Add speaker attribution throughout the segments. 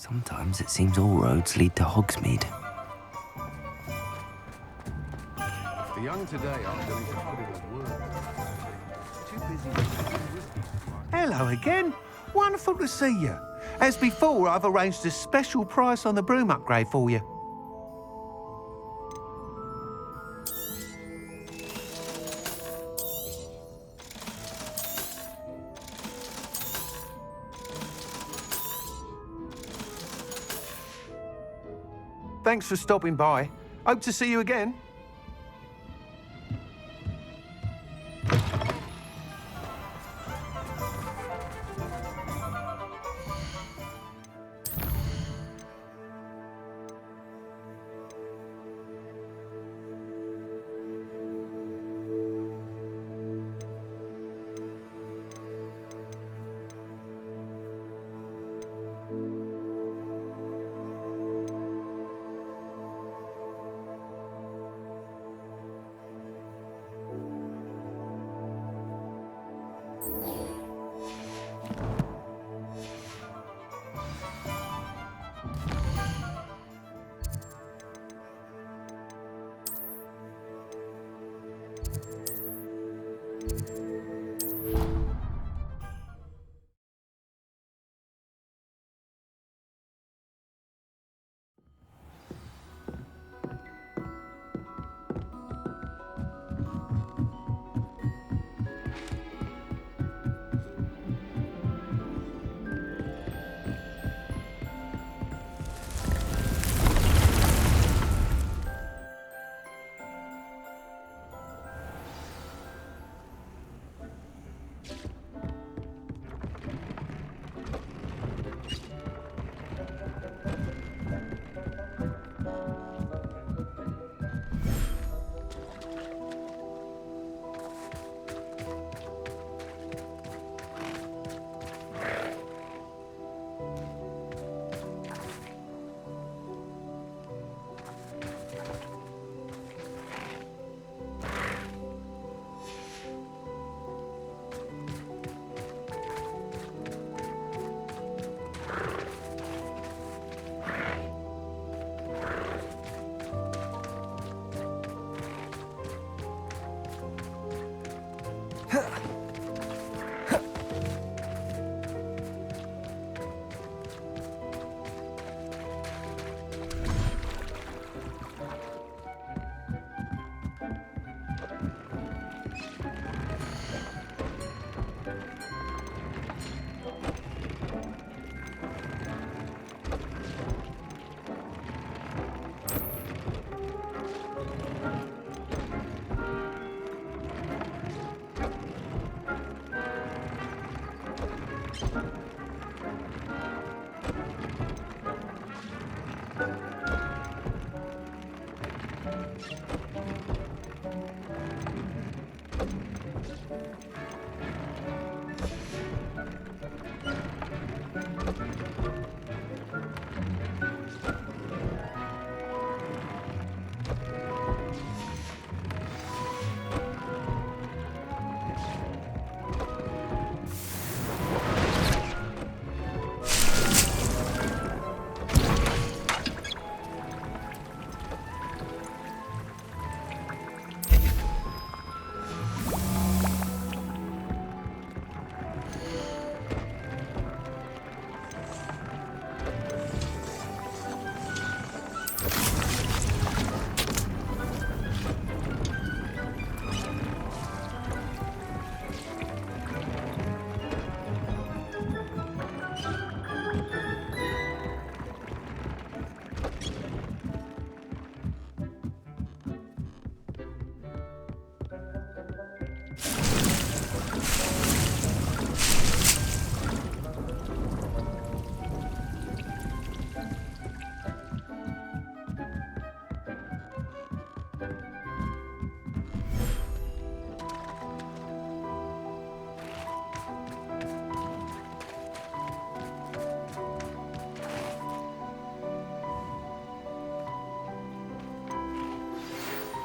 Speaker 1: Sometimes it seems all roads lead to Hogsmeade.
Speaker 2: The young today aren't going to put in a word. Too busy.
Speaker 3: Hello again. Wonderful to see you. As before, I've arranged a special price on the broom upgrade for you. Thanks for stopping by. Hope to see you again.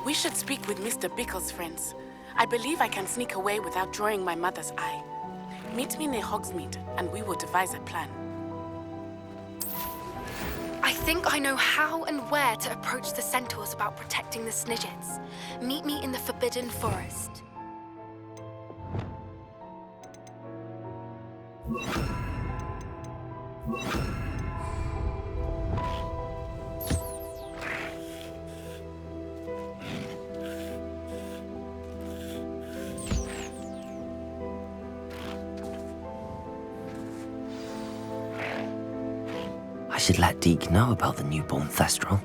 Speaker 4: We should speak with Mr. Bickle's friends. I believe I can sneak away without drawing my mother's eye. Meet me near Hogsmeade, and we will devise a plan.
Speaker 5: think I know how and where to approach the Centaurs about protecting the Snidgets. Meet me in the Forbidden Forest.
Speaker 1: I should let Deke know about the newborn Thestral.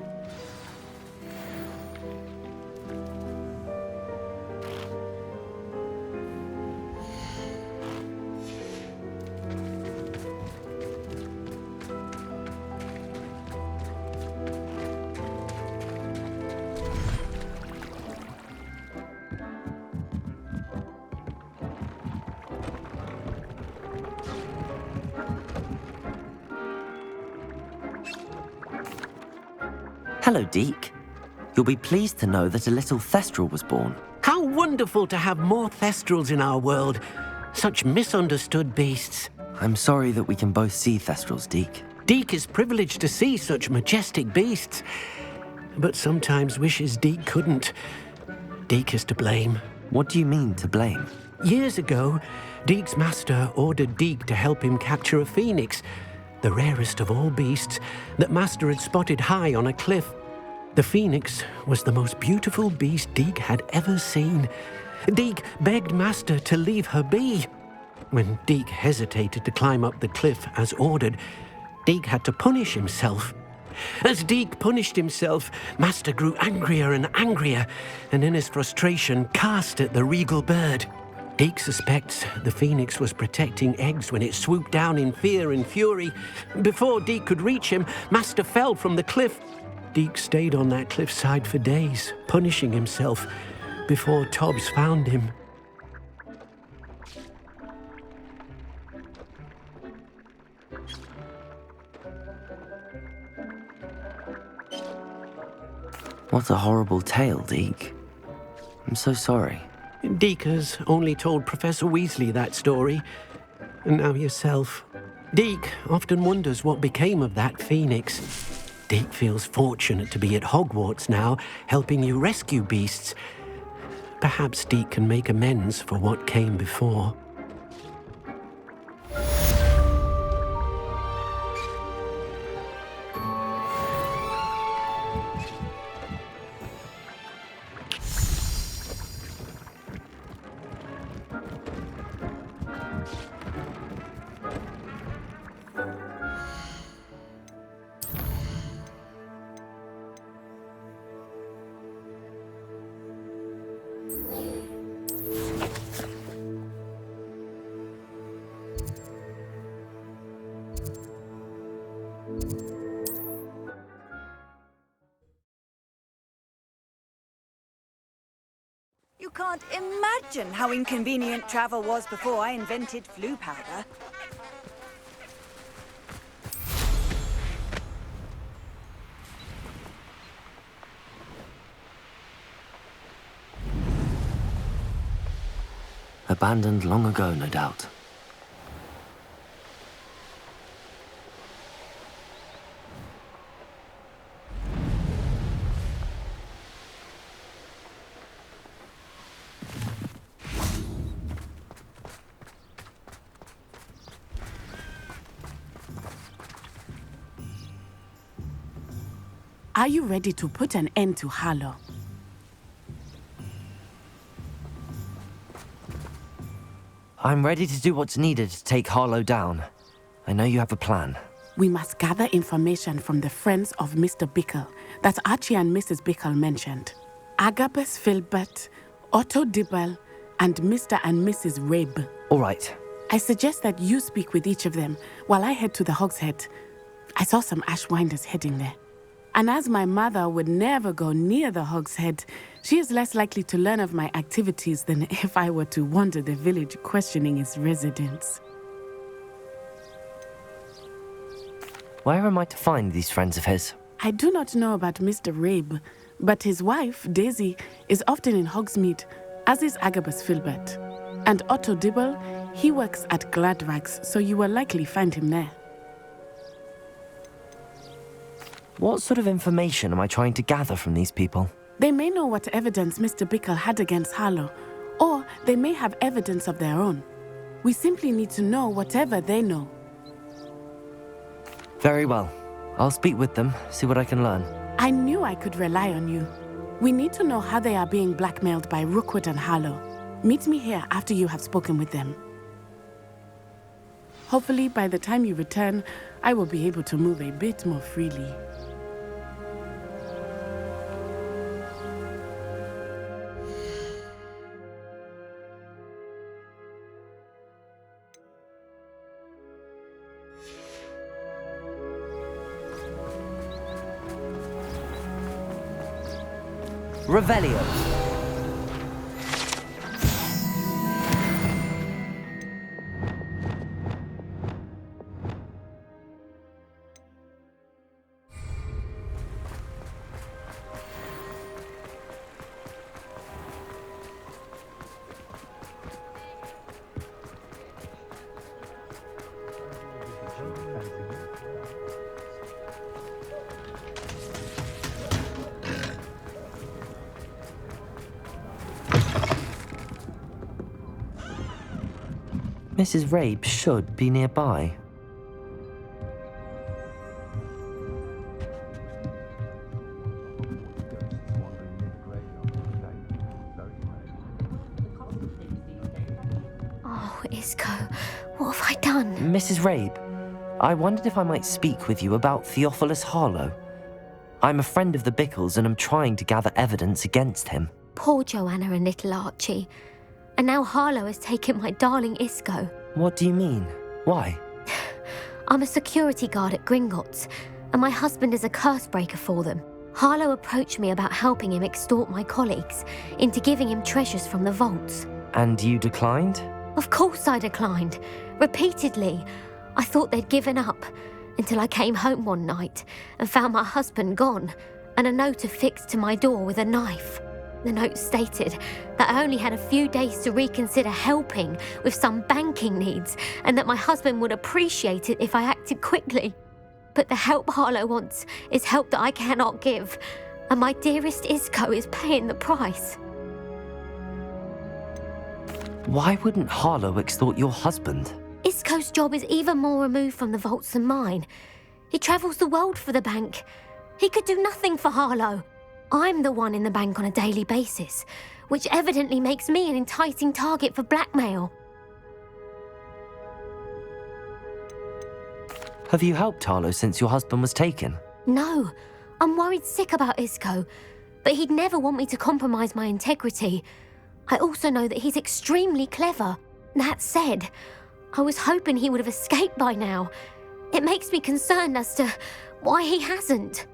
Speaker 1: Hello, Deke. You'll be pleased to know that a little Thestral was born.
Speaker 6: How wonderful to have more Thestrals in our world. Such misunderstood beasts.
Speaker 1: I'm sorry that we can both see Thestrals, Deke.
Speaker 6: Deke is privileged to see such majestic beasts, but sometimes wishes Deke couldn't. Deke is to blame.
Speaker 1: What do you mean, to blame?
Speaker 6: Years ago, Deke's master ordered Deke to help him capture a phoenix, the rarest of all beasts, that Master had spotted high on a cliff. The phoenix was the most beautiful beast Deke had ever seen. Deke begged Master to leave her be. When Deke hesitated to climb up the cliff as ordered, Deke had to punish himself. As Deke punished himself, Master grew angrier and angrier, and in his frustration cast at the regal bird. Deke suspects the phoenix was protecting eggs when it swooped down in fear and fury. Before Deke could reach him, Master fell from the cliff. Deke stayed on that cliffside for days, punishing himself, before Tobbs found him.
Speaker 1: What a horrible tale, Deke. I'm so sorry.
Speaker 6: Deke has only told Professor Weasley that story, and now yourself. Deke often wonders what became of that phoenix. Deke feels fortunate to be at Hogwarts now, helping you rescue beasts. Perhaps Deke can make amends for what came before.
Speaker 7: You can't imagine how inconvenient travel was before I invented flu powder.
Speaker 1: Abandoned long ago, no doubt.
Speaker 4: Are you ready to put an end to Harlow?
Speaker 1: I'm ready to do what's needed to take Harlow down. I know you have a plan.
Speaker 4: We must gather information from the friends of Mr. Bickle that Archie and Mrs. Bickle mentioned. Agabus Filbert, Otto Dibble, and Mr. and Mrs. Rabe.
Speaker 1: All right.
Speaker 4: I suggest that you speak with each of them while I head to the Hogshead. I saw some Ashwinders heading there. And as my mother would never go near the Hogshead, she is less likely to learn of my activities than if I were to wander the village questioning its residents.
Speaker 1: Where am I to find these friends of his?
Speaker 4: I do not know about Mr. Rabe, but his wife, Daisy, is often in Hogsmeade, as is Agabus Filbert. And Otto Dibble, he works at Gladrags, so you will likely find him there.
Speaker 1: What sort of information am I trying to gather from these people?
Speaker 4: They may know what evidence Mr. Bickle had against Harlow, or they may have evidence of their own. We simply need to know whatever they know.
Speaker 1: Very well. I'll speak with them, see what I can learn.
Speaker 4: I knew I could rely on you. We need to know how they are being blackmailed by Rookwood and Harlow. Meet me here after you have spoken with them. Hopefully, by the time you return, I will be able to move a bit more freely.
Speaker 1: Revelio. Mrs. Rabe should be nearby.
Speaker 8: Oh, Isco, what have I done?
Speaker 1: Mrs. Rabe, I wondered if I might speak with you about Theophilus Harlow. I'm a friend of the Bickles and am trying to gather evidence against him.
Speaker 8: Poor Joanna and little Archie. And now Harlow has taken my darling Isco.
Speaker 1: What do you mean? Why?
Speaker 8: I'm a security guard at Gringotts, and my husband is a curse breaker for them. Harlow approached me about helping him extort my colleagues into giving him treasures from the vaults.
Speaker 1: And you declined?
Speaker 8: Of course I declined. Repeatedly. I thought they'd given up, until I came home one night and found my husband gone, and a note affixed to my door with a knife. The note stated that I only had a few days to reconsider helping with some banking needs, and that my husband would appreciate it if I acted quickly. But the help Harlow wants is help that I cannot give, and my dearest Isco is paying the price.
Speaker 1: Why wouldn't Harlow extort your husband?
Speaker 8: Isco's job is even more removed from the vaults than mine. He travels the world for the bank. He could do nothing for Harlow. I'm the one in the bank on a daily basis, which evidently makes me an enticing target for blackmail.
Speaker 1: Have you helped Harlow since your husband was taken?
Speaker 8: No, I'm worried sick about Isco, but he'd never want me to compromise my integrity. I also know that he's extremely clever. That said, I was hoping he would have escaped by now. It makes me concerned as to why he hasn't.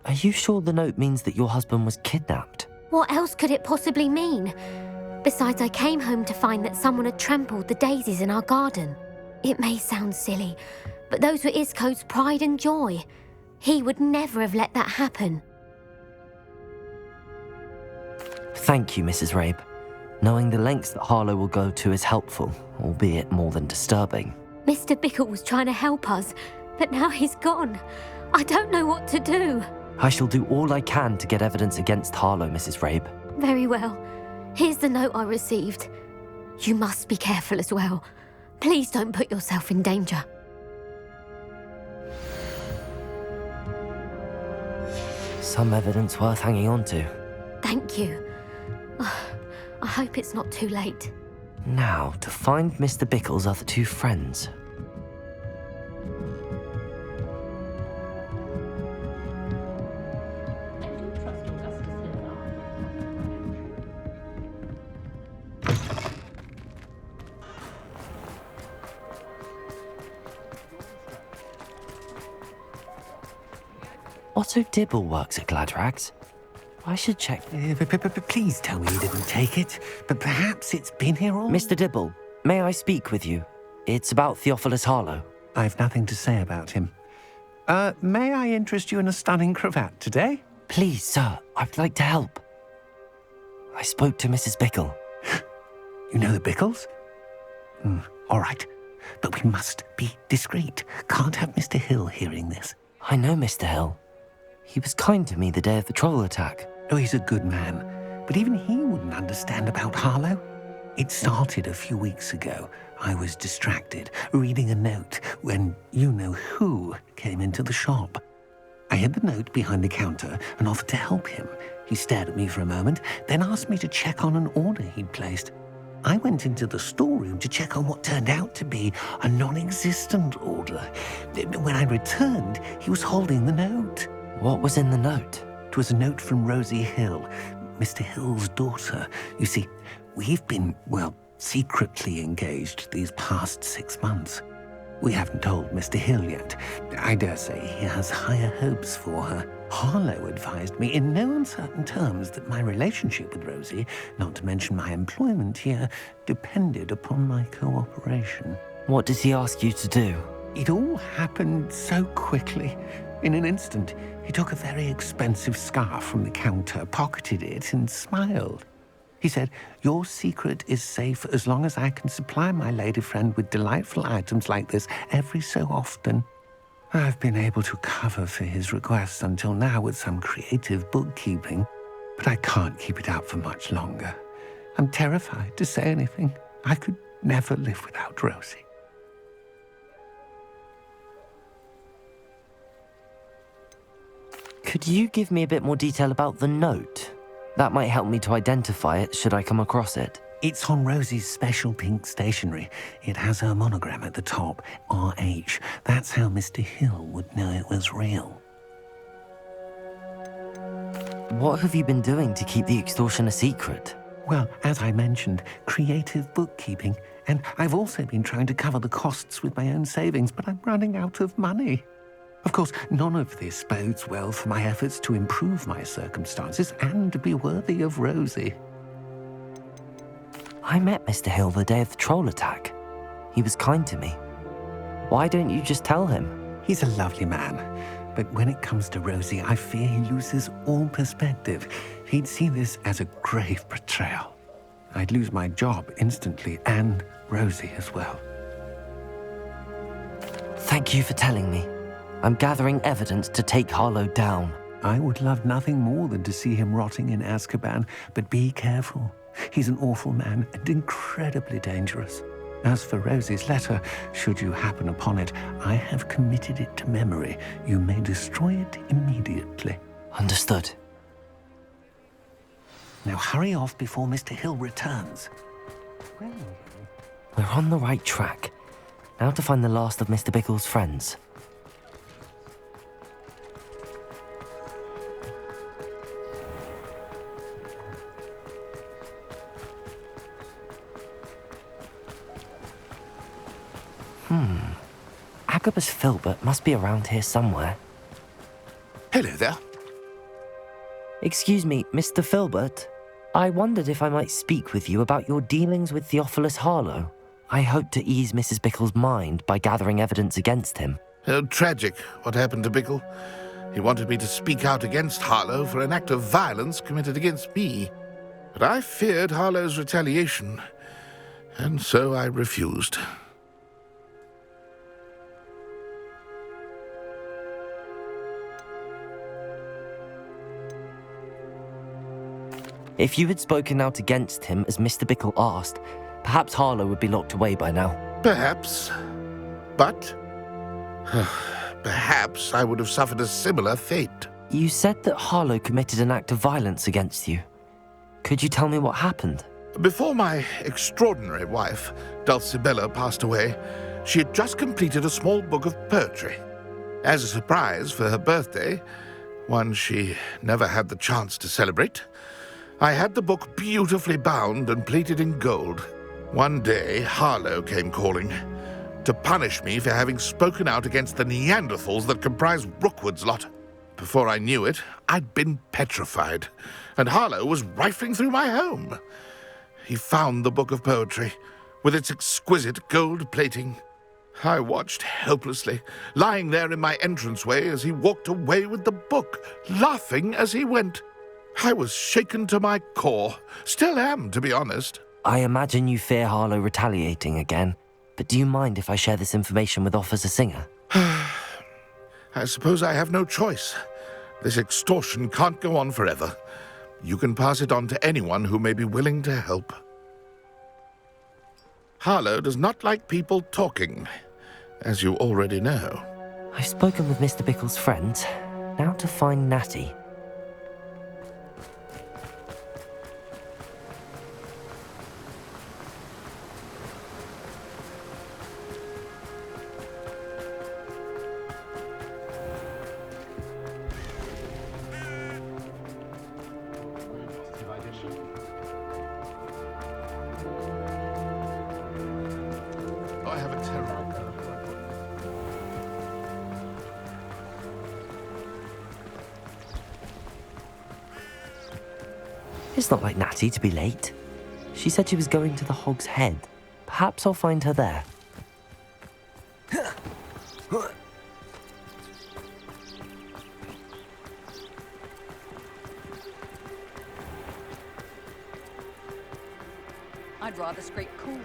Speaker 1: Are you sure the note means that your husband was kidnapped?
Speaker 8: What else could it possibly mean? Besides, I came home to find that someone had trampled the daisies in our garden. It may sound silly, but those were Isco's pride and joy. He would never have let that happen.
Speaker 1: Thank you, Mrs. Rabe. Knowing the lengths that Harlow will go to is helpful, albeit more than disturbing.
Speaker 8: Mr. Bickle was trying to help us, but now he's gone. I don't know what to do.
Speaker 1: I shall do all I can to get evidence against Harlow, Mrs. Rabe.
Speaker 8: Very well. Here's the note I received. You must be careful as well. Please don't put yourself in danger.
Speaker 1: Some evidence worth hanging on to.
Speaker 8: Thank you. I hope it's not too late.
Speaker 1: Now, to find Mr. Bickle's other two friends. Otto Dibble works at Gladrags. I should check.
Speaker 3: Please tell me you didn't take it. But perhaps it's been here all...
Speaker 1: Mr. Dibble, may I speak with you? It's about Theophilus Harlow.
Speaker 3: I've nothing to say about him. May I interest you in a stunning cravat today?
Speaker 1: Please, sir, I'd like to help. I spoke to Mrs. Bickle.
Speaker 3: You know the Bickles? All right. but we must be discreet. Can't have Mr. Hill hearing this.
Speaker 1: I know Mr. Hill. He was kind to me the day of the troll attack.
Speaker 3: Oh, he's a good man, but even he wouldn't understand about Harlow. It started a few weeks ago. I was distracted, reading a note, when you-know-who came into the shop. I hid the note behind the counter and offered to help him. He stared at me for a moment, then asked me to check on an order he'd placed. I went into the storeroom to check on what turned out to be a non-existent order. When I returned, he was holding the note.
Speaker 1: What was in the note?
Speaker 3: It was a note from Rosie Hill, Mr. Hill's daughter. You see, we've been, secretly engaged these past 6 months. We haven't told Mr. Hill yet. I dare say he has higher hopes for her. Harlow advised me in no uncertain terms that my relationship with Rosie, not to mention my employment here, depended upon my cooperation.
Speaker 1: What did he ask you to do?
Speaker 3: It all happened so quickly. In an instant, he took a very expensive scarf from the counter, pocketed it, and smiled. He said, "Your secret is safe as long as I can supply my lady friend with delightful items like this every so often." I've been able to cover for his requests until now with some creative bookkeeping, but I can't keep it up for much longer. I'm terrified to say anything. I could never live without Rosie.
Speaker 1: Could you give me a bit more detail about the note? That might help me to identify it should I come across it.
Speaker 3: It's on Rosie's special pink stationery. It has her monogram at the top, RH. That's how Mr. Hill would know it was real.
Speaker 1: What have you been doing to keep the extortion a secret?
Speaker 3: Well, as I mentioned, creative bookkeeping. And I've also been trying to cover the costs with my own savings, but I'm running out of money. Of course, none of this bodes well for my efforts to improve my circumstances and to be worthy of Rosie.
Speaker 1: I met Mr. Hill the day of the troll attack. He was kind to me. Why don't you just tell him?
Speaker 3: He's a lovely man, but when it comes to Rosie, I fear he loses all perspective. He'd see this as a grave betrayal. I'd lose my job instantly, and Rosie as well.
Speaker 1: Thank you for telling me. I'm gathering evidence to take Harlow down.
Speaker 3: I would love nothing more than to see him rotting in Azkaban, but be careful. He's an awful man and incredibly dangerous. As for Rosie's letter, should you happen upon it, I have committed it to memory. You may destroy it immediately.
Speaker 1: Understood.
Speaker 3: Now hurry off before Mr. Hill returns.
Speaker 1: We're on the right track. Now to find the last of Mr. Bickle's friends. Agabus Filbert must be around here somewhere.
Speaker 2: Hello there.
Speaker 1: Excuse me, Mr. Filbert. I wondered if I might speak with you about your dealings with Theophilus Harlow. I hope to ease Mrs. Bickle's mind by gathering evidence against him.
Speaker 2: Tragic what happened to Bickle. He wanted me to speak out against Harlow for an act of violence committed against me. But I feared Harlow's retaliation, and so I refused.
Speaker 1: If you had spoken out against him as Mr. Bickle asked, perhaps Harlow would be locked away by now.
Speaker 2: Perhaps. But perhaps I would have suffered a similar fate.
Speaker 1: You said that Harlow committed an act of violence against you. Could you tell me what happened?
Speaker 2: Before my extraordinary wife, Dulcibella, passed away, she had just completed a small book of poetry. As a surprise for her birthday, one she never had the chance to celebrate, I had the book beautifully bound and plated in gold. One day, Harlow came calling to punish me for having spoken out against the Neanderthals that comprise Rookwood's lot. Before I knew it, I'd been petrified, and Harlow was rifling through my home. He found the book of poetry, with its exquisite gold plating. I watched helplessly, lying there in my entranceway as he walked away with the book, laughing as he went. I was shaken to my core. Still am, to be honest.
Speaker 1: I imagine you fear Harlow retaliating again. but do you mind if I share this information with Officer Singer?
Speaker 2: I suppose I have no choice. This extortion can't go on forever. You can pass it on to anyone who may be willing to help. Harlow does not like people talking, as you already know.
Speaker 1: I've spoken with Mr. Bickle's friends. Now to find Natty.
Speaker 2: Oh, I have a terrible...
Speaker 1: It's not like Natty to be late. She said she was going to the Hog's Head. Perhaps I'll find her there.
Speaker 7: I'd rather scrape cool.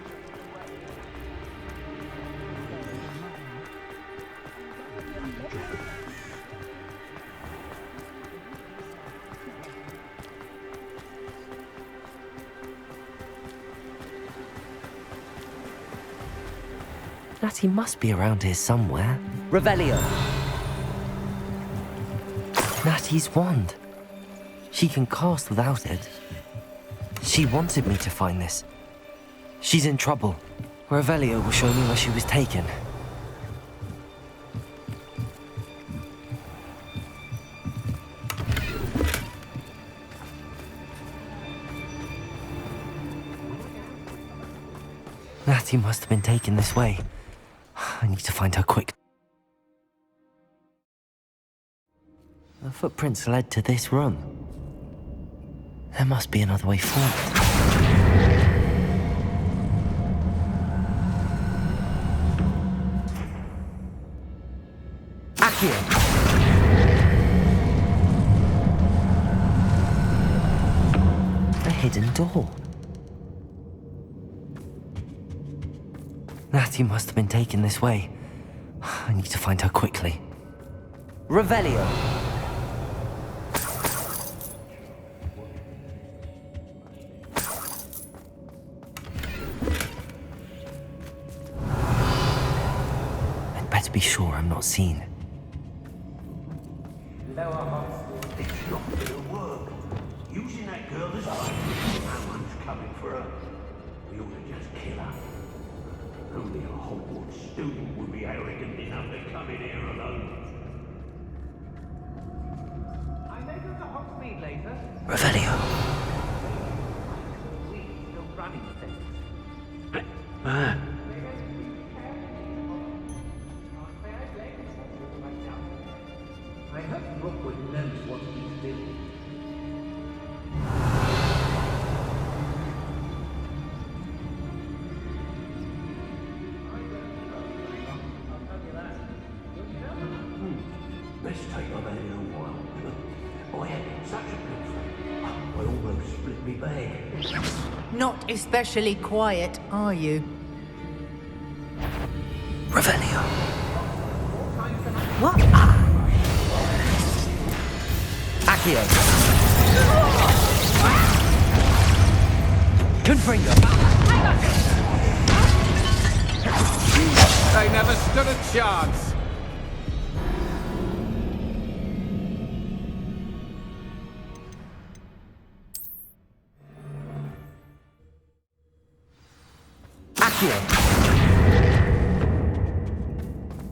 Speaker 1: Natty must be around here somewhere. Revelio! Natty's wand. She can cast without it. She wanted me to find this. She's in trouble. Revelio will show me where she was taken. Natty must have been taken this way. I need to find her quick. The footprints led to this room. There must be another way forward. Accio! A hidden door. Natty must have been taken this way. I need to find her quickly. Revelio! I'd better be sure I'm not seen.
Speaker 9: It's not gonna work. Using that girl as someone's coming for her. We ought to just kill her. Only a Hogwarts student would be arrogant enough to come in here alone. I may go to Hogsmeade later.
Speaker 1: Revelio!
Speaker 9: Still running things. I hope Rookwood knows what he's doing. Best take I've had in a while. I had such a good friend. I almost split me bag.
Speaker 10: Not especially quiet, are you?
Speaker 1: Revelio!
Speaker 10: What?
Speaker 1: Accio! Confringo!
Speaker 11: They never stood a chance.
Speaker 1: Accio!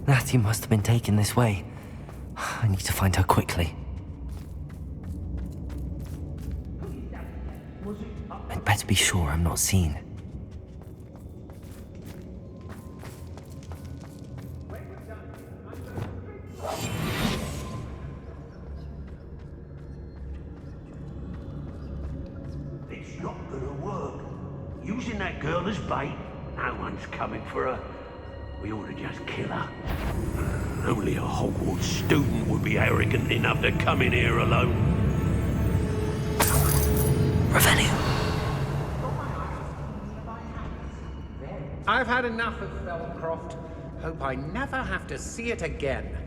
Speaker 1: Natty must have been taken this way. I need to find her quickly. I'd better be sure I'm not seen.
Speaker 9: It's not gonna work. Using that girl as bait, no one's coming for her. We ought to just kill her. Only a Hogwarts student would be arrogant enough to come in here alone.
Speaker 1: Revelio!
Speaker 3: I've had enough of Felcroft. Hope I never have to see it again.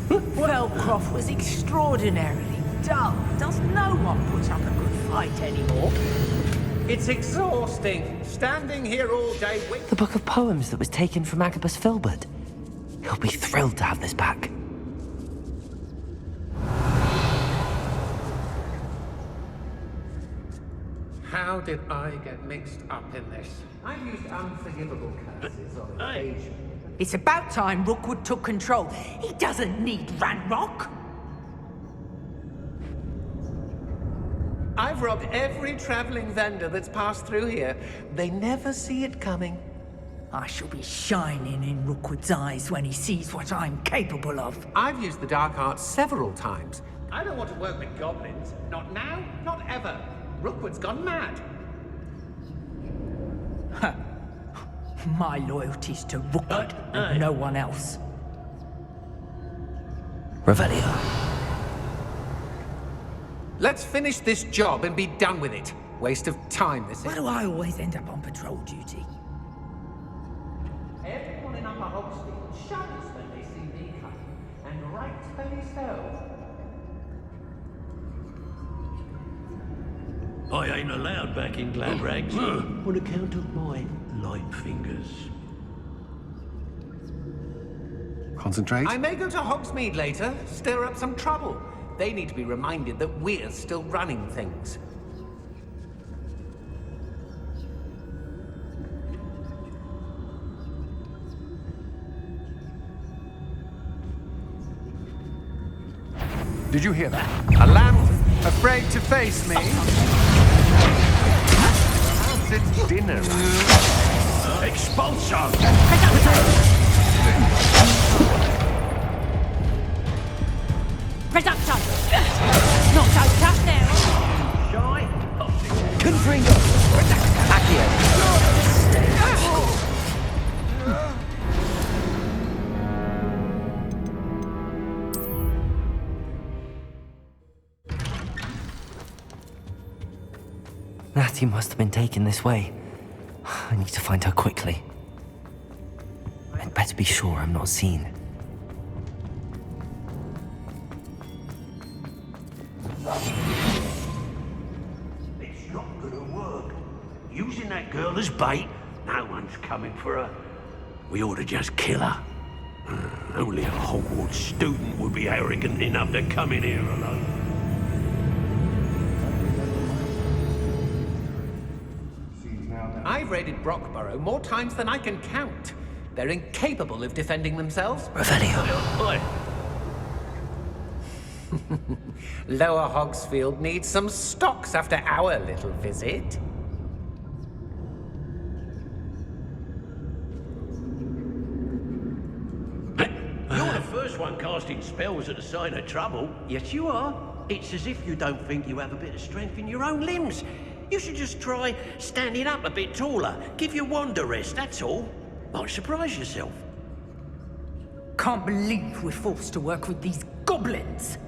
Speaker 10: Felcroft was extraordinarily dull. Does no one put up a good fight anymore?
Speaker 3: It's exhausting, standing here all day waiting.
Speaker 1: The book of poems that was taken from Agabus Filbert. He'll be thrilled to have this back.
Speaker 3: How did I get mixed up in this? I've used unforgivable curses on occasion.
Speaker 10: It's about time Rookwood took control. He doesn't need Ranrock.
Speaker 3: I've robbed every traveling vendor that's passed through here. They never see it coming.
Speaker 10: I shall be shining in Rookwood's eyes when he sees what I'm capable of.
Speaker 3: I've used the dark arts several times. I don't want to work with goblins. Not now, not ever. Rookwood's gone mad.
Speaker 10: My loyalty's to Rookwood and no one else.
Speaker 1: Revelio.
Speaker 3: Let's finish this job and be done with it. Waste of time, this is.
Speaker 10: Why do I always end up on patrol duty?
Speaker 3: Everyone in Upper Hogsfield shudders when they see me coming, and rightfully so.
Speaker 9: I ain't allowed back in Gladrags on account of my light fingers.
Speaker 3: Concentrate. I may go to Hogsmeade later, stir up some trouble. They need to be reminded that we're still running things.
Speaker 11: Did you hear that? A lamp afraid to face me? How's it dinner?
Speaker 9: Expulso!
Speaker 10: Reducto! Not so tough now!
Speaker 9: Shy?
Speaker 1: Confringo! Accio! Natty must have been taken this way. I need to find her quickly. I'd better be sure I'm not seen.
Speaker 9: It's not gonna work. Using that girl as bait, no one's coming for her. We ought to just kill her. Only a Hogwarts student would be arrogant enough to come in here alone.
Speaker 3: I've raided Brockborough more times than I can count. They're incapable of defending themselves.
Speaker 1: Revelio.
Speaker 3: Lower Hogsfield needs some stocks after our little visit.
Speaker 9: You're the first one casting spells at a sign of trouble. Yes, you are. It's as if you don't think you have a bit of strength in your own limbs. You should just try standing up a bit taller. Give your wand a rest, that's all. Might surprise yourself.
Speaker 10: Can't believe we're forced to work with these goblins.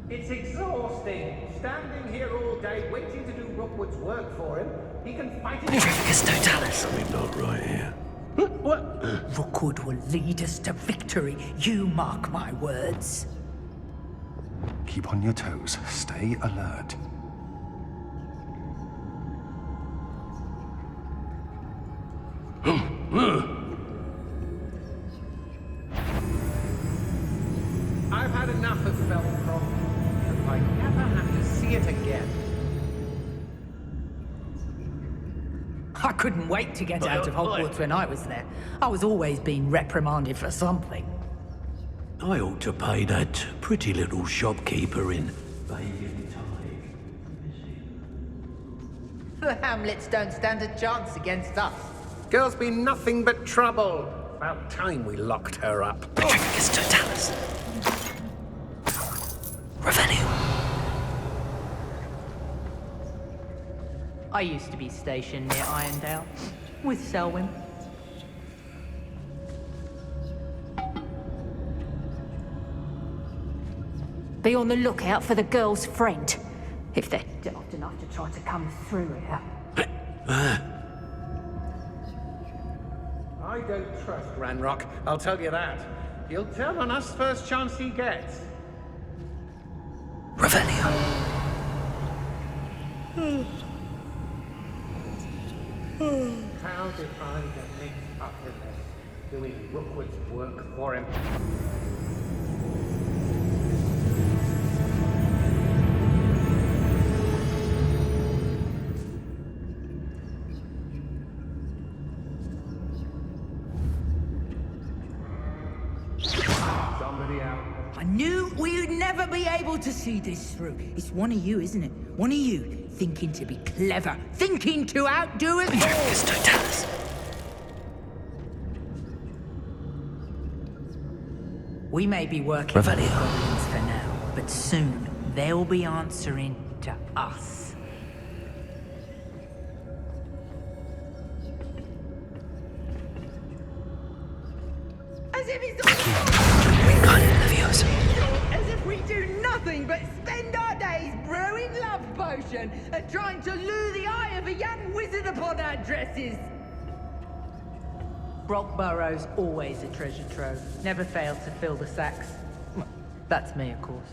Speaker 3: It's exhausting, standing here all day waiting to do Rookwood's work for him. He can fight it.
Speaker 1: Verificus totalis.
Speaker 9: Something not right here. What?
Speaker 10: Rookwood will lead us to victory. You mark my words.
Speaker 11: Keep on your toes. Stay alert.
Speaker 3: I've had enough of Felcroft. Hope I never have to see it again.
Speaker 10: I couldn't wait to get out of Hogwarts when I was there. I was always being reprimanded for something.
Speaker 9: I ought to pay that pretty little shopkeeper in
Speaker 10: The Hamlets don't stand a chance against us.
Speaker 3: Girl's been nothing but trouble. About time we locked her up.
Speaker 1: Verificus totalis. Revelio.
Speaker 12: I used to be stationed near Irondale with Selwyn.
Speaker 8: Be on the lookout for the girl's friend.
Speaker 10: If they're daft enough to try to come through here.
Speaker 11: I don't trust Ranrock, I'll tell you that. He'll turn on us first chance he gets.
Speaker 1: Revelio.
Speaker 11: How did I get mixed up in this? Doing Rookwood's work for him? Somebody out.
Speaker 10: I knew we'd never be able to see this through. It's one of you, isn't it? One of you, thinking to be clever, thinking to outdo it all. We may be working with the goblins for now, but soon they'll be answering to us. As if it's as if we do nothing but spend our days brewing love potion and trying to lure the eye of a young wizard upon our dresses. Brockborough's always a treasure trove. Never failed to fill the sacks. Well, that's me, of course.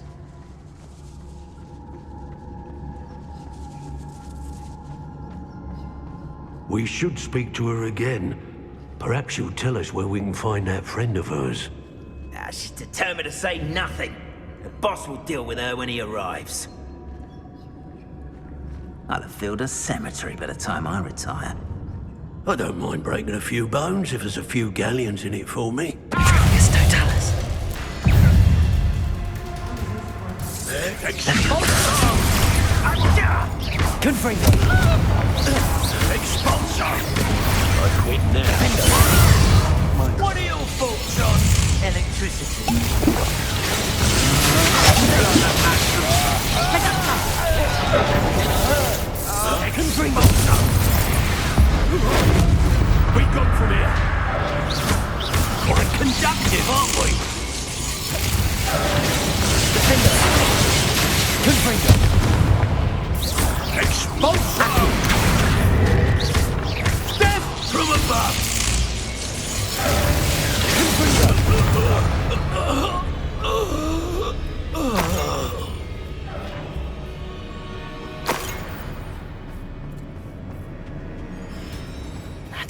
Speaker 6: We should speak to her again. Perhaps she'll tell us where we can find that friend of hers.
Speaker 13: She's determined to say nothing. The boss will deal with her when he arrives. I'll have filled a cemetery by the time I retire.
Speaker 6: I don't mind breaking a few bones if there's a few galleons in it for me.
Speaker 1: It's Totalis. Confringo.
Speaker 13: Expulsor! I quit now. What are your thoughts on electricity? Confringo! We've gone from here. Quite conductive, aren't we?
Speaker 1: Confringo.
Speaker 13: Expulsor! Death from above!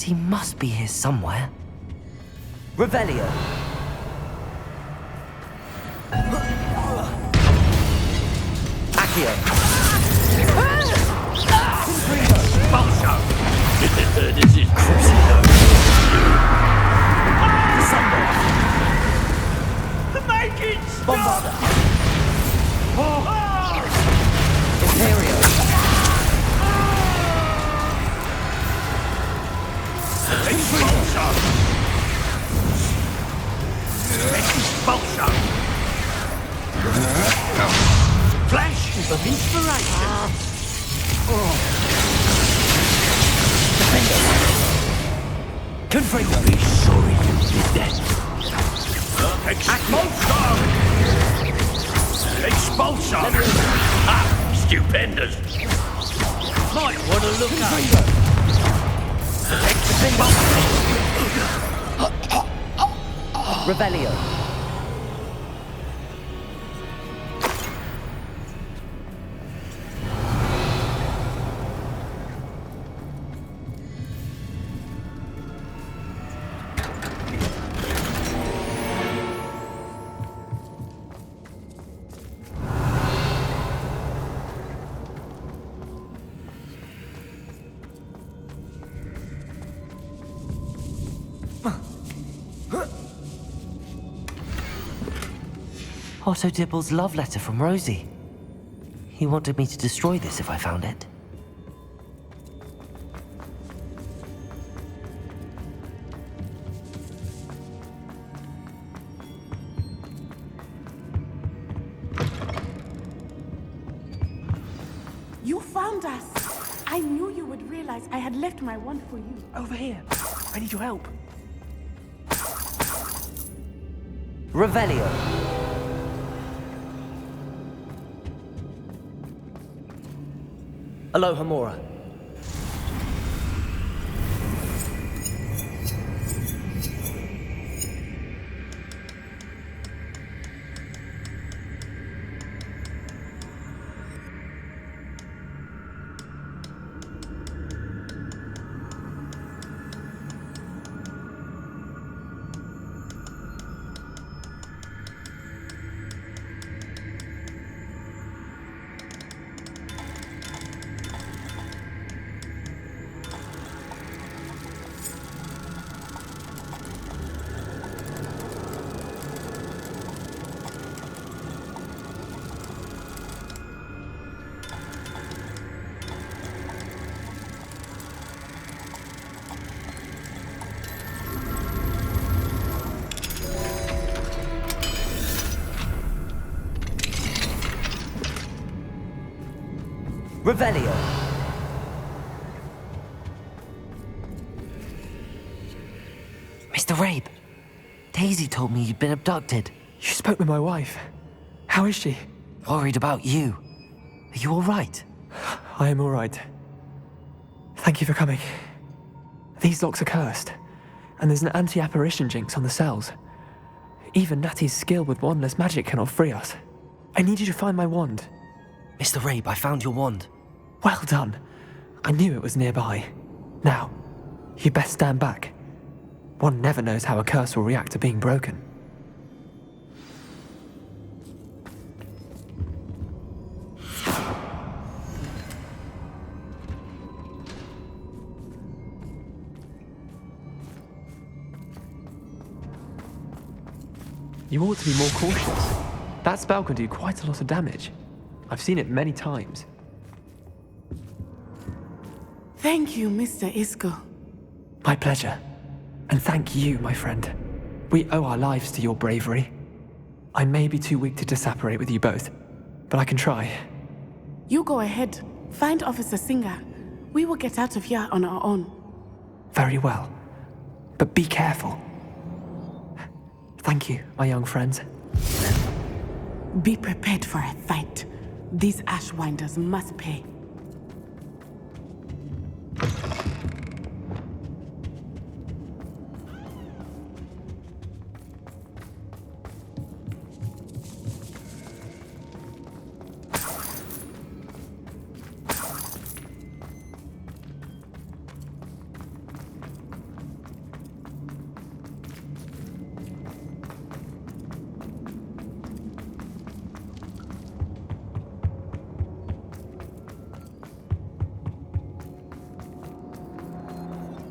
Speaker 1: He must be here somewhere. Revelio. Accio.
Speaker 13: Expulsor! This is Crucido.
Speaker 1: Descendo.
Speaker 13: Make it stop!
Speaker 1: Bombarda. Imperio.
Speaker 13: Expulsor! Expulsor! Flash of inspiration!
Speaker 1: Confringo.
Speaker 13: Be sorry you did that. Expulsor! Expulsor! Ah, stupendous! Might want to look up.
Speaker 1: Revelio. Otto Dibble's love letter from Rosie. He wanted me to destroy this if I found it.
Speaker 4: You found us! I knew you would realize I had left my wand for you.
Speaker 1: Over here. I need your help. Revelio. Aloha Mora. Revelio. Mr. Rabe, Daisy told me you'd been abducted.
Speaker 14: You spoke with my wife. How is she?
Speaker 1: Worried about you. Are you all right?
Speaker 14: I am all right. Thank you for coming. These locks are cursed, and there's an anti-apparition jinx on the cells. Even Natty's skill with wandless magic cannot free us. I need you to find my wand.
Speaker 1: Mr. Rabe, I found your wand.
Speaker 14: Well done. I knew it was nearby. Now, you best stand back. One never knows how a curse will react to being broken. You ought to be more cautious. That spell can do quite a lot of damage. I've seen it many times.
Speaker 4: Thank you, Mr. Isco.
Speaker 14: My pleasure. And thank you, my friend. We owe our lives to your bravery. I may be too weak to disapparate with you both, but I can try.
Speaker 4: You go ahead. Find Officer Singer. We will get out of here on our own.
Speaker 14: Very well. But be careful. Thank you, my young friends.
Speaker 4: Be prepared for a fight. These Ashwinders must pay.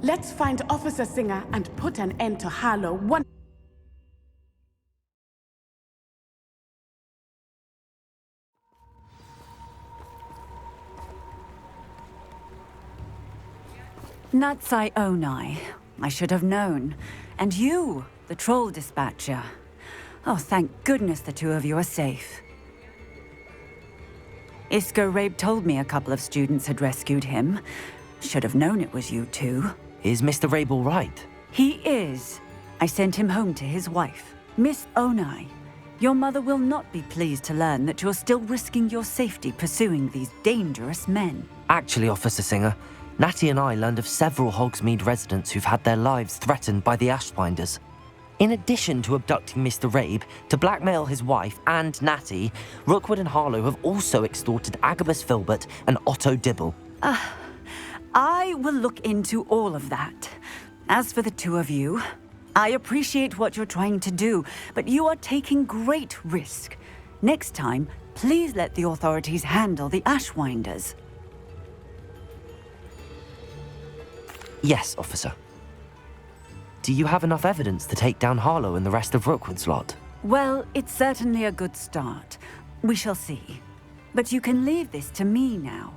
Speaker 4: Let's find Officer Singer and put an end to Harlow one.
Speaker 7: Natsai Onai. I should have known. And you, the troll dispatcher. Oh, thank goodness the two of you are safe. Isco Rabe told me a couple of students had rescued him. Should have known it was you two.
Speaker 1: Is Mr. Rabe all right?
Speaker 7: He is. I sent him home to his wife. Miss Onai, your mother will not be pleased to learn that you're still risking your safety pursuing these dangerous men.
Speaker 1: Actually, Officer Singer, Natty and I learned of several Hogsmeade residents who've had their lives threatened by the Ashwinders. In addition to abducting Mr. Rabe to blackmail his wife and Natty, Rookwood and Harlow have also extorted Agabus Filbert and Otto Dibble.
Speaker 7: I will look into all of that. As for the two of you, I appreciate what you're trying to do, but you are taking great risk. Next time, please let the authorities handle the Ashwinders.
Speaker 1: Yes, officer. Do you have enough evidence to take down Harlow and the rest of Rookwood's lot?
Speaker 7: Well, it's certainly a good start. We shall see. But you can leave this to me now.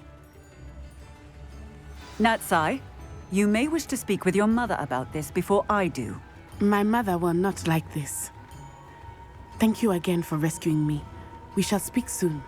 Speaker 7: Natsai, you may wish to speak with your mother about this before I do.
Speaker 4: My mother will not like this. Thank you again for rescuing me. We shall speak soon.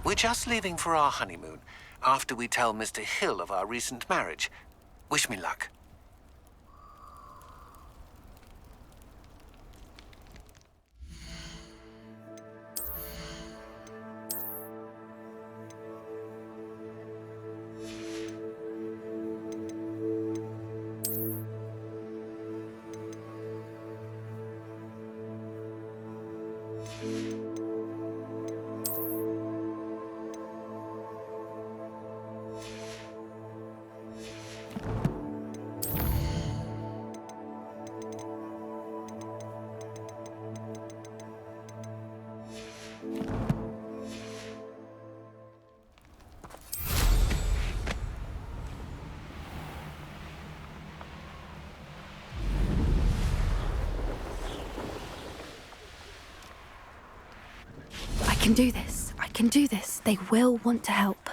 Speaker 3: We're just leaving for our honeymoon, after we tell Mr. Hill of our recent marriage. Wish me luck.
Speaker 5: I can do this. I can do this. They will want to help.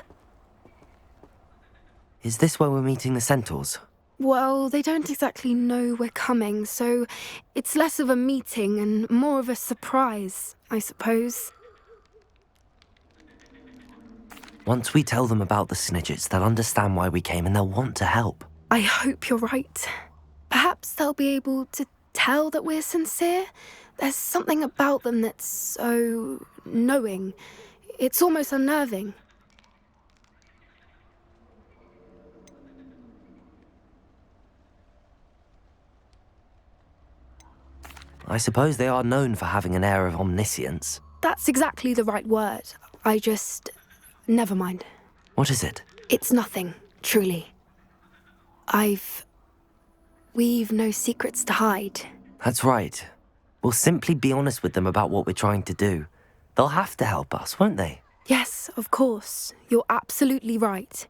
Speaker 1: Is this where we're meeting the Centaurs?
Speaker 5: Well, they don't exactly know we're coming, so it's less of a meeting and more of a surprise, I suppose.
Speaker 1: Once we tell them about the Snidgets, they'll understand why we came and they'll want to help.
Speaker 5: I hope you're right. Perhaps they'll be able to tell that we're sincere. There's something about them that's so knowing. It's almost unnerving.
Speaker 1: I suppose they are known for having an air of omniscience.
Speaker 5: That's exactly the right word. I just... Never mind.
Speaker 1: What is it?
Speaker 5: It's nothing, truly. We've no secrets to hide.
Speaker 1: That's right. We'll simply be honest with them about what we're trying to do. They'll have to help us, won't they?
Speaker 5: Yes, of course. You're absolutely right.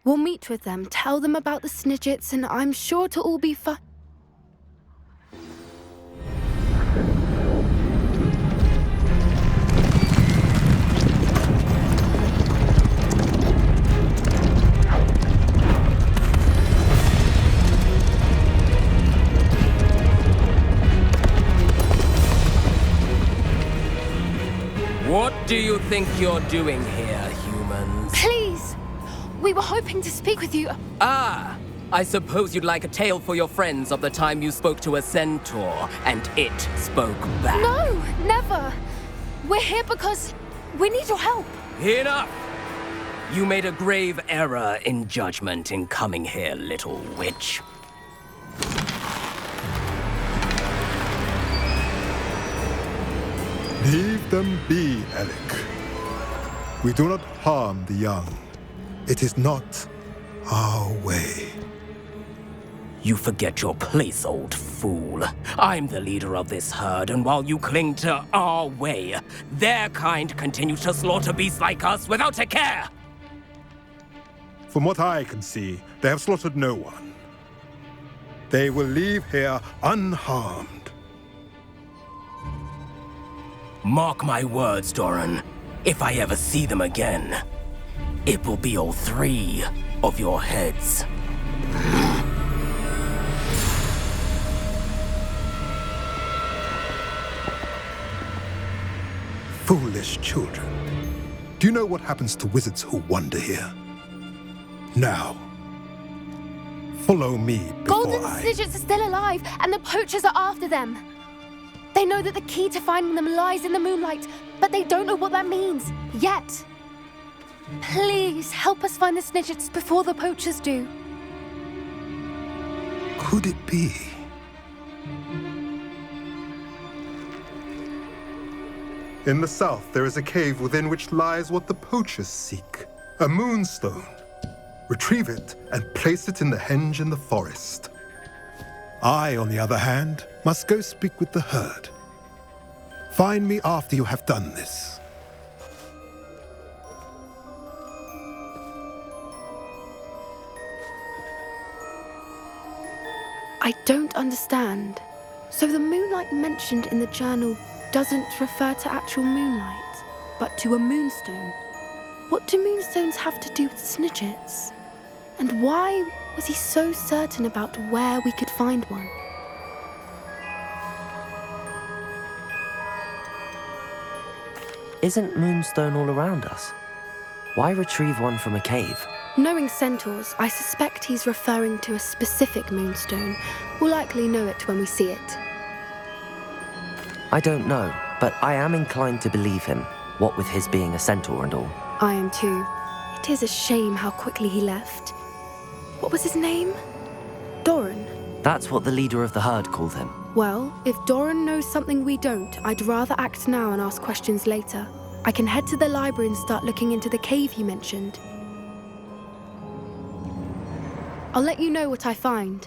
Speaker 5: We'll meet with them, tell them about the Snidgets, and I'm sure it'll all be fun.
Speaker 15: What do you think you're doing here, humans?
Speaker 5: Please! We were hoping to speak with you.
Speaker 15: Ah! I suppose you'd like a tale for your friends of the time you spoke to a centaur, and it spoke back.
Speaker 5: No, never! We're here because we need your help.
Speaker 15: Enough! You made a grave error in judgment in coming here, little witch.
Speaker 16: Leave them be, Alec. We do not harm the young. It is not our way.
Speaker 15: You forget your place, old fool. I'm the leader of this herd, and while you cling to our way, their kind continue to slaughter beasts like us without a care!
Speaker 16: From what I can see, they have slaughtered no one. They will leave here unharmed.
Speaker 15: Mark my words, Doran. If I ever see them again, it will be all 3 of your heads.
Speaker 16: Foolish children. Do you know what happens to wizards who wander here? Now, follow me before
Speaker 5: Golden Snidgets are still alive, and the poachers are after them. They know that the key to finding them lies in the moonlight, but they don't know what that means, yet. Please, help us find the Snidgets before the poachers do.
Speaker 16: Could it be? In the south, there is a cave within which lies what the poachers seek. A moonstone. Retrieve it and place it in the henge in the forest. I, on the other hand, must go speak with the herd. Find me after you have done this.
Speaker 5: I don't understand. So the moonlight mentioned in the journal doesn't refer to actual moonlight, but to a moonstone. What do moonstones have to do with Snidgets? And why was he so certain about where we could find one?
Speaker 1: Isn't Moonstone all around us? Why retrieve one from a cave?
Speaker 5: Knowing Centaurs, I suspect he's referring to a specific moonstone. We'll likely know it when we see it.
Speaker 1: I don't know, but I am inclined to believe him, what with his being a centaur and all.
Speaker 5: I am too. It is a shame how quickly he left. What was his name? Doran.
Speaker 1: That's what the leader of the herd called him.
Speaker 5: Well, if Doran knows something we don't, I'd rather act now and ask questions later. I can head to the library and start looking into the cave you mentioned. I'll let you know what I find.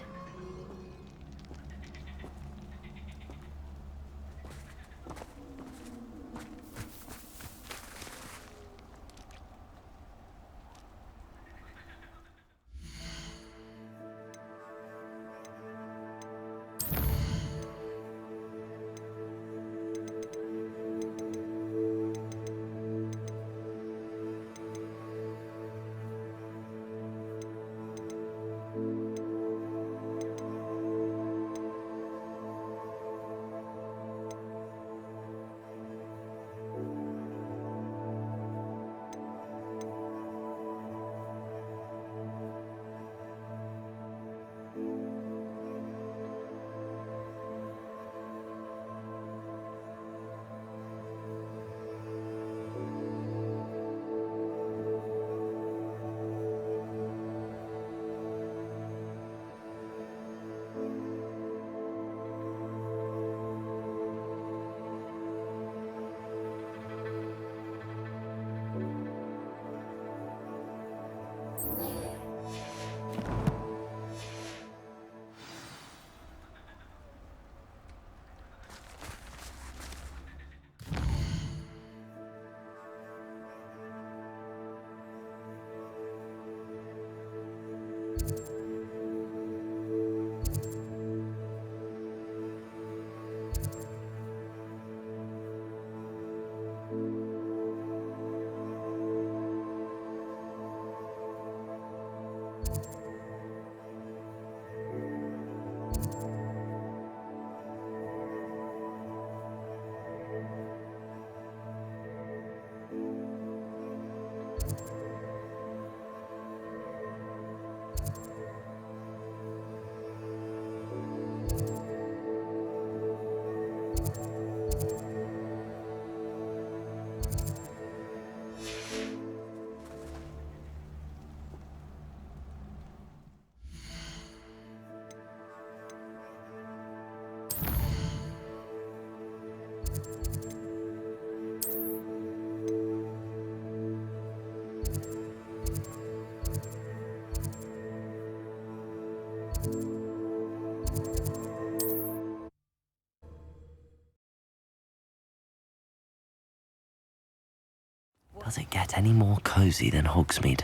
Speaker 1: Does it get any more cozy than Hogsmeade?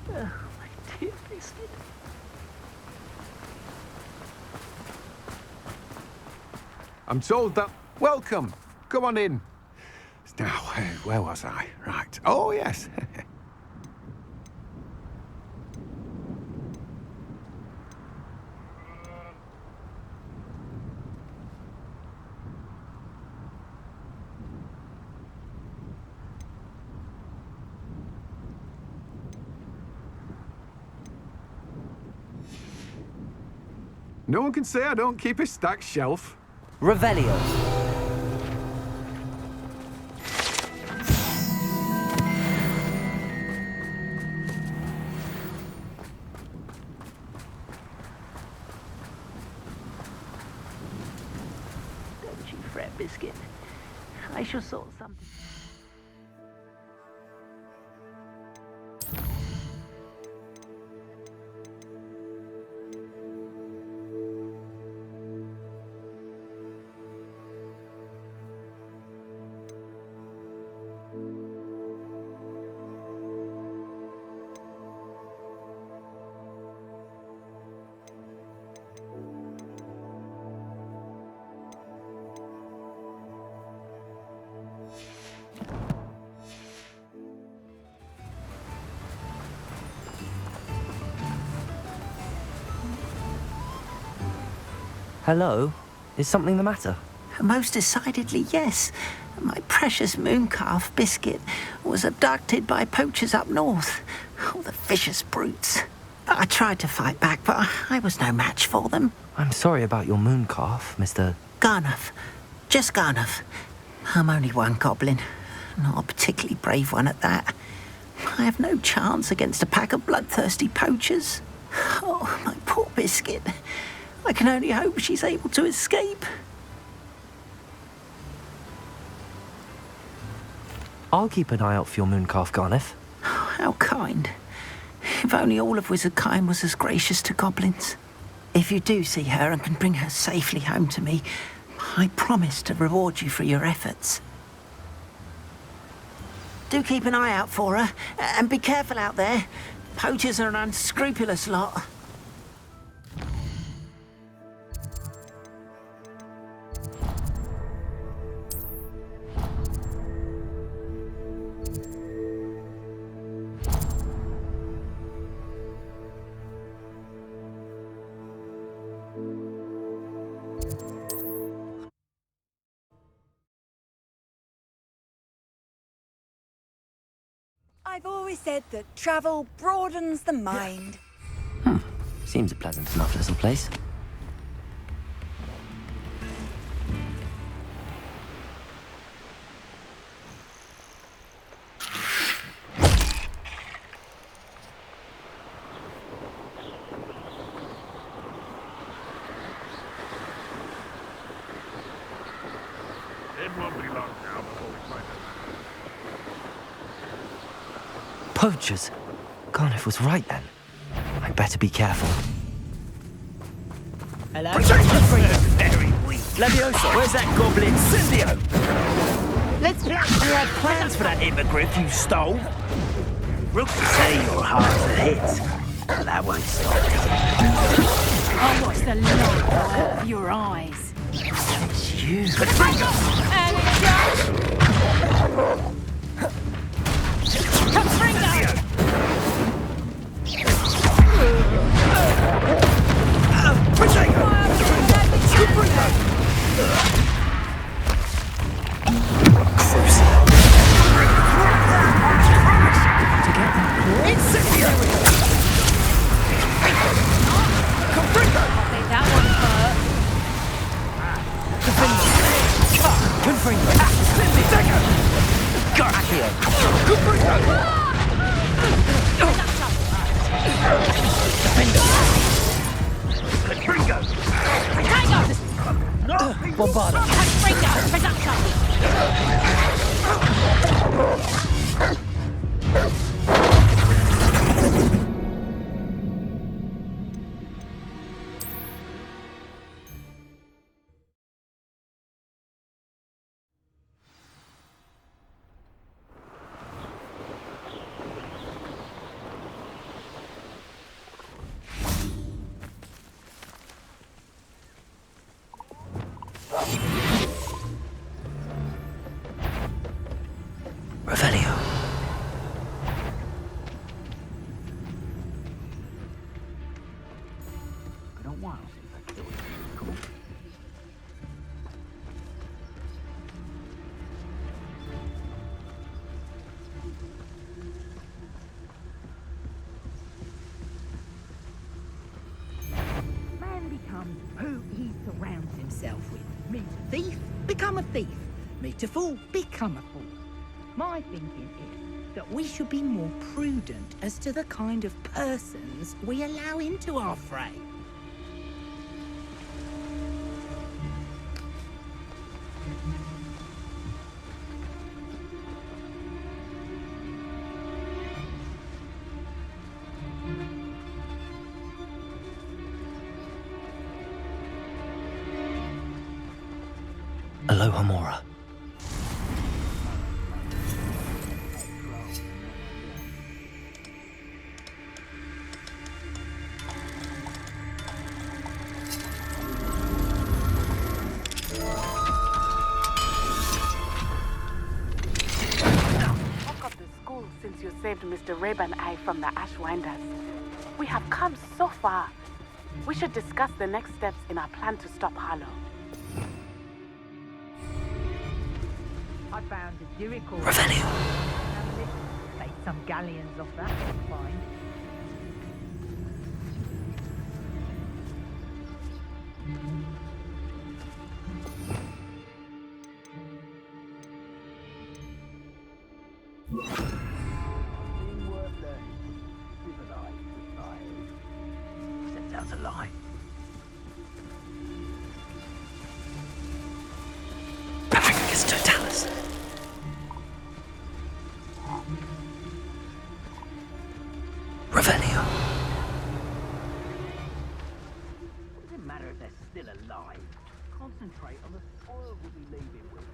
Speaker 12: Oh, my dear biscuit.
Speaker 3: I'm told that... Welcome. Come on in. Now, where was I? Right. Oh, yes. No one can say I don't keep a stacked shelf.
Speaker 1: Revelio.
Speaker 12: Don't you fret, biscuit. I shall sort something.
Speaker 1: Hello? Is something the matter?
Speaker 17: Most decidedly, yes. My precious mooncalf Biscuit was abducted by poachers up north. Oh, the vicious brutes. I tried to fight back, but I was no match for them.
Speaker 1: I'm sorry about your mooncalf, Mr.
Speaker 17: Garnuff. Just Garnuff. I'm only one goblin. Not a particularly brave one at that. I have no chance against a pack of bloodthirsty poachers. Oh, my poor Biscuit. I can only hope she's able to escape.
Speaker 1: I'll keep an eye out for your mooncalf, Garniff.
Speaker 17: Oh, how kind. If only all of Wizardkind was as gracious to goblins. If you do see her and can bring her safely home to me, I promise to reward you for your efforts. Do keep an eye out for her, and be careful out there. Poachers are an unscrupulous lot.
Speaker 7: I've always said that travel broadens the mind.
Speaker 1: Seems a pleasant enough little place.
Speaker 9: It won't be long now before we find them.
Speaker 1: Poachers? Garniff was right then. I better be careful.
Speaker 13: Hello? Very weak. Leviosa, where's that goblin? Cindio!
Speaker 10: Let's
Speaker 13: You had plans for that hippogriff you stole? Rook would say you're hard to hit, but that won't stop you.
Speaker 10: I'll watch the light out of your eyes.
Speaker 13: It's you.
Speaker 1: Revelio.
Speaker 10: Been a while since I killed him. Man becomes who he surrounds himself with. Meet a thief, become a thief. Meet a fool, become a fool. My thinking is that we should be more prudent as to the kind of persons we allow into our fray.
Speaker 1: Aloha Mora.
Speaker 4: Since you saved Mr. Rabe and I from the Ashwinders. We have come so far. We should discuss the next steps in our plan to stop Harlow.
Speaker 10: I found a Diric or...
Speaker 1: Revelio.
Speaker 10: Take some galleons off that find.
Speaker 13: Centaurs alive.
Speaker 1: Patricus Totalis. Revelio.
Speaker 13: Doesn't matter if they're still alive. Concentrate on the spoil we'll be leaving with.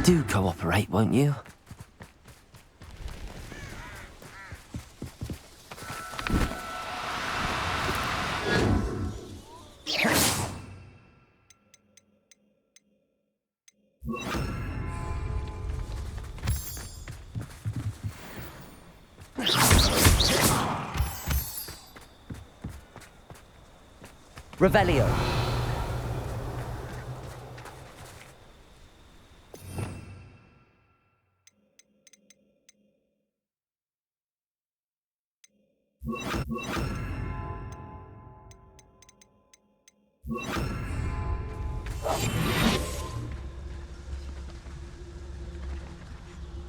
Speaker 1: Do cooperate, won't you? Revelio.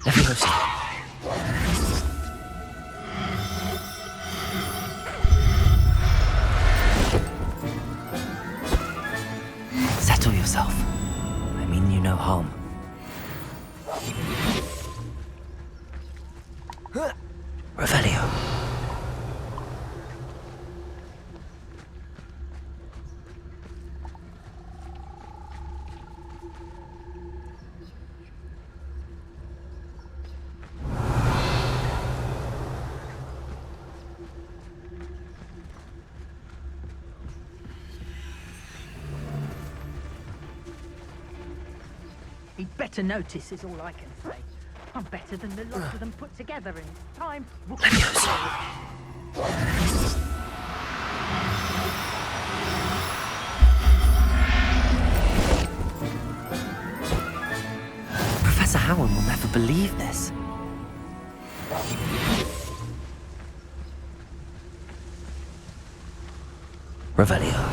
Speaker 1: Leviosa. Settle yourself. I mean you no harm. Revelio.
Speaker 10: He'd better notice is all I can say. I'm better than the lot of them put together in time.
Speaker 1: Professor Howard will never believe this. Revelio.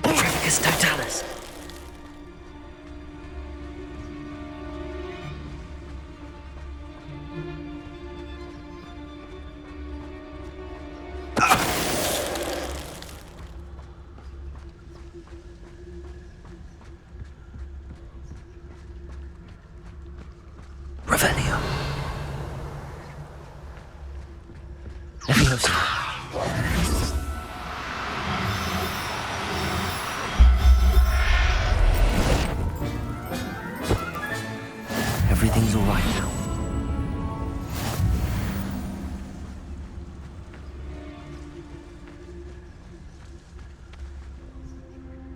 Speaker 1: Patricus Totalis.